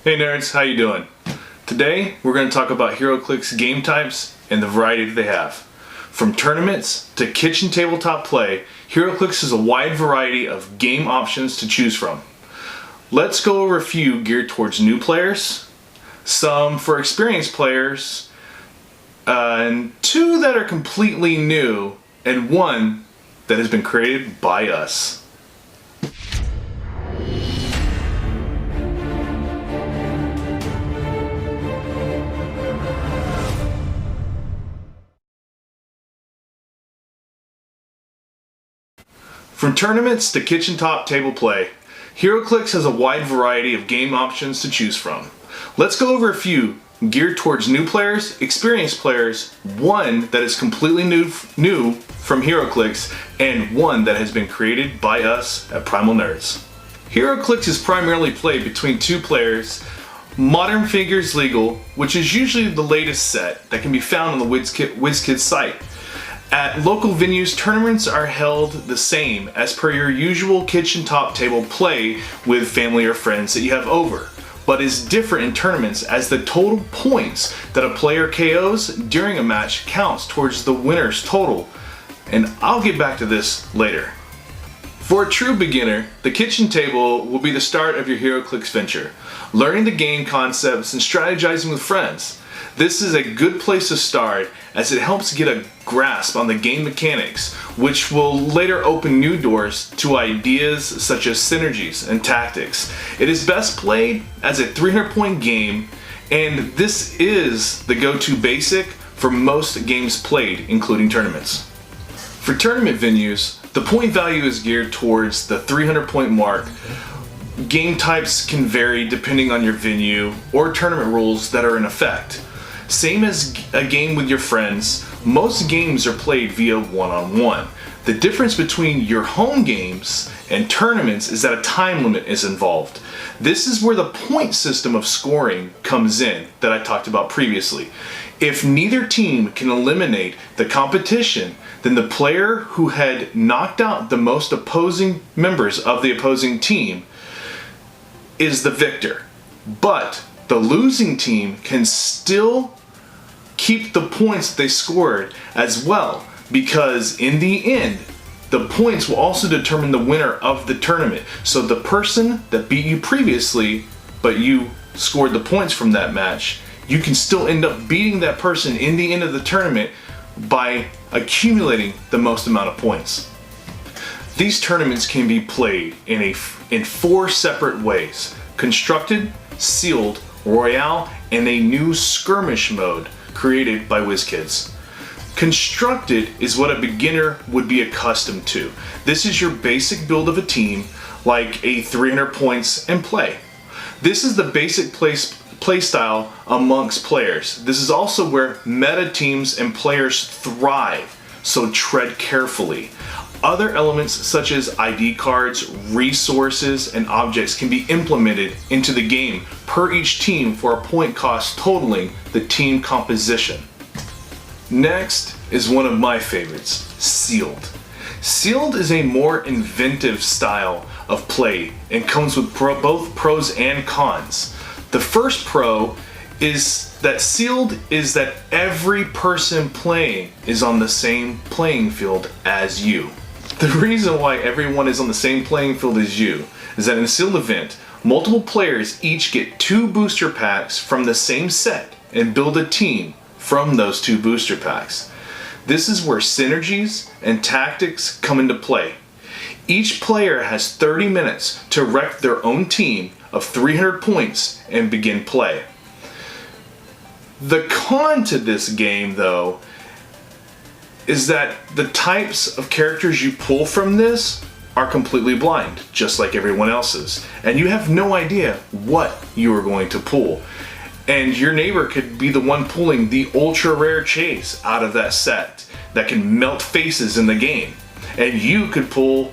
Hey nerds, how you doing? Today we're going to talk about Heroclix game types and the variety that they have. From tournaments to kitchen tabletop play, Heroclix has a wide variety of game options to choose from. Let's go over a few geared towards new players, some for experienced players, and two that are completely new, and one that has been created by us. From tournaments to kitchen top table play, Heroclix has a wide variety of game options to choose from. Let's go over a few geared towards new players, experienced players, one that is completely new from Heroclix, and one that has been created by us at Primal Nerds. Heroclix is primarily played between two players, Modern Figures Legal, which is usually the latest set that can be found on the Wizkids site. At local venues, tournaments are held the same as per your usual kitchen top table play with family or friends that you have over, but is different in tournaments as the total points that a player KOs during a match counts towards the winner's total, and I'll get back to this later. For a true beginner, the kitchen table will be the start of your Heroclix venture, learning the game concepts and strategizing with friends. This is a good place to start as it helps get a grasp on the game mechanics, which will later open new doors to ideas such as synergies and tactics. It is best played as a 300-point game, and this is the go-to basic for most games played, including tournaments. For tournament venues, the point value is geared towards the 300-point mark. Game types can vary depending on your venue or tournament rules that are in effect. Same as a game with your friends, most games are played via one-on-one. The difference between your home games and tournaments is that a time limit is involved. This is where the point system of scoring comes in that I talked about previously. If neither team can eliminate the competition, then the player who had knocked out the most opposing members of the opposing team is the victor. But the losing team can still keep the points that they scored as well, because in the end, the points will also determine the winner of the tournament. So the person that beat you previously, but you scored the points from that match, you can still end up beating that person in the end of the tournament by accumulating the most amount of points. These tournaments can be played in four separate ways: constructed, sealed, royale, and a new skirmish mode created by Wizkids. Constructed is what a beginner would be accustomed to. This is your basic build of a team, like a 300 points and play. This is the basic play style amongst players. This is also where meta teams and players thrive, so tread carefully. Other elements such as ID cards, resources, and objects can be implemented into the game per each team for a point cost totaling the team composition. Next is one of my favorites, Sealed. Sealed is a more inventive style of play and comes with both pros and cons. The first pro is that Sealed is that every person playing is on the same playing field as you. The reason why everyone is on the same playing field as you is that in a sealed event, multiple players each get 2 booster packs from the same set and build a team from those 2 booster packs. This is where synergies and tactics come into play. Each player has 30 minutes to wreck their own team of 300 points and begin play. The con to this game, though, is that the types of characters you pull from this are completely blind, just like everyone else's. And you have no idea what you are going to pull. And your neighbor could be the one pulling the ultra rare chase out of that set that can melt faces in the game. And you could pull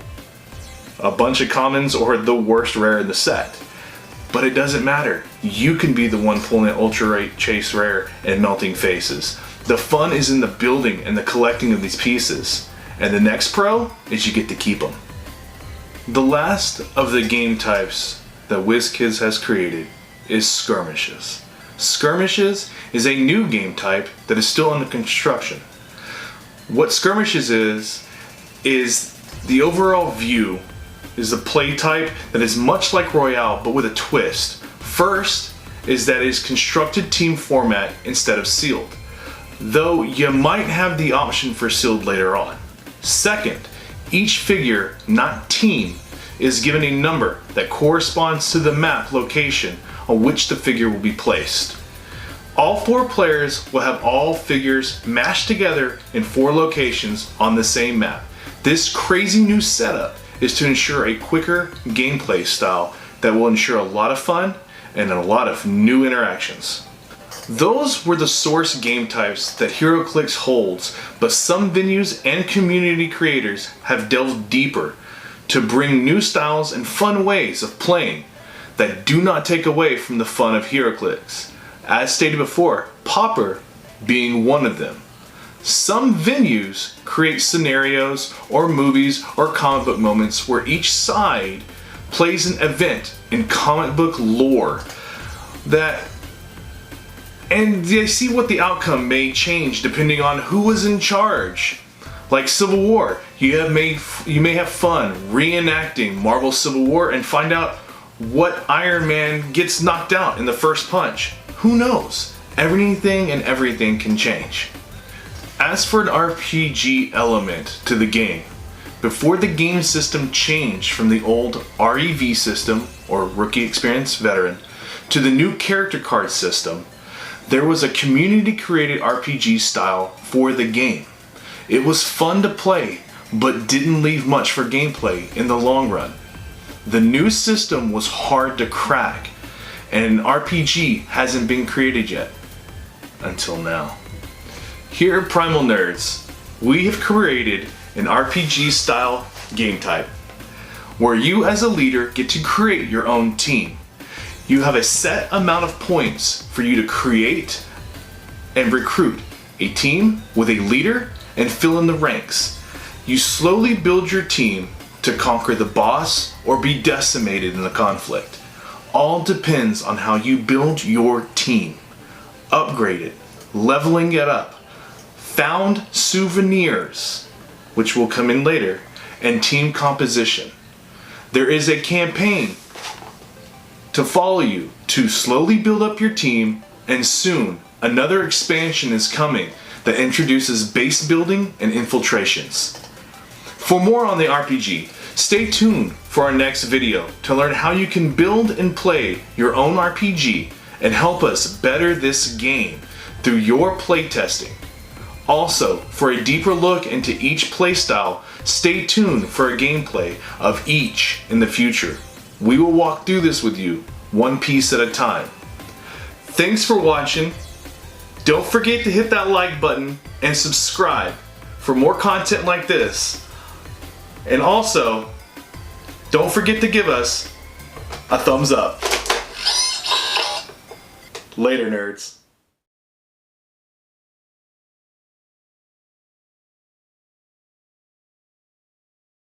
a bunch of commons or the worst rare in the set. But it doesn't matter. You can be the one pulling an ultra rare chase rare and melting faces. The fun is in the building and the collecting of these pieces. And the next pro is you get to keep them. The last of the game types that Wizkids has created is skirmishes. Skirmishes is a new game type that is still under construction. What skirmishes is the overall view is a play type that is much like Royale but with a twist. First is that it is constructed team format instead of sealed, though you might have the option for sealed later on. Second, each figure, not team, is given a number that corresponds to the map location on which the figure will be placed. All 4 players will have all figures mashed together in 4 locations on the same map. This crazy new setup is to ensure a quicker gameplay style that will ensure a lot of fun and a lot of new interactions. Those were the source game types that Heroclix holds, but some venues and community creators have delved deeper to bring new styles and fun ways of playing that do not take away from the fun of Heroclix. As stated before, Pauper being one of them. Some venues create scenarios or movies or comic book moments where each side plays an event in comic book lore and they see what the outcome may change depending on who was in charge. Like Civil War, you may have fun reenacting Marvel Civil War and find out what Iron Man gets knocked out in the first punch. Who knows? Anything and everything can change. As for an RPG element to the game, before the game system changed from the old REV system, or Rookie Experience Veteran, to the new character card system, there was a community created RPG style for the game. It was fun to play, but didn't leave much for gameplay in the long run. The new system was hard to crack, and an RPG hasn't been created yet. Until now. Here at Primal Nerds, we have created an RPG style game type, where you as a leader get to create your own team. You have a set amount of points for you to create and recruit a team with a leader and fill in the ranks. You slowly build your team to conquer the boss or be decimated in the conflict. All depends on how you build your team. Upgrade it, leveling it up, found souvenirs, which will come in later, and team composition. There is a campaign to follow you to slowly build up your team, and soon another expansion is coming that introduces base building and infiltrations. For more on the RPG, stay tuned for our next video to learn how you can build and play your own RPG and help us better this game through your playtesting. Also, for a deeper look into each playstyle, stay tuned for a gameplay of each in the future. We will walk through this with you, one piece at a time. Thanks for watching. Don't forget to hit that like button and subscribe for more content like this. And also, don't forget to give us a thumbs up. Later, nerds.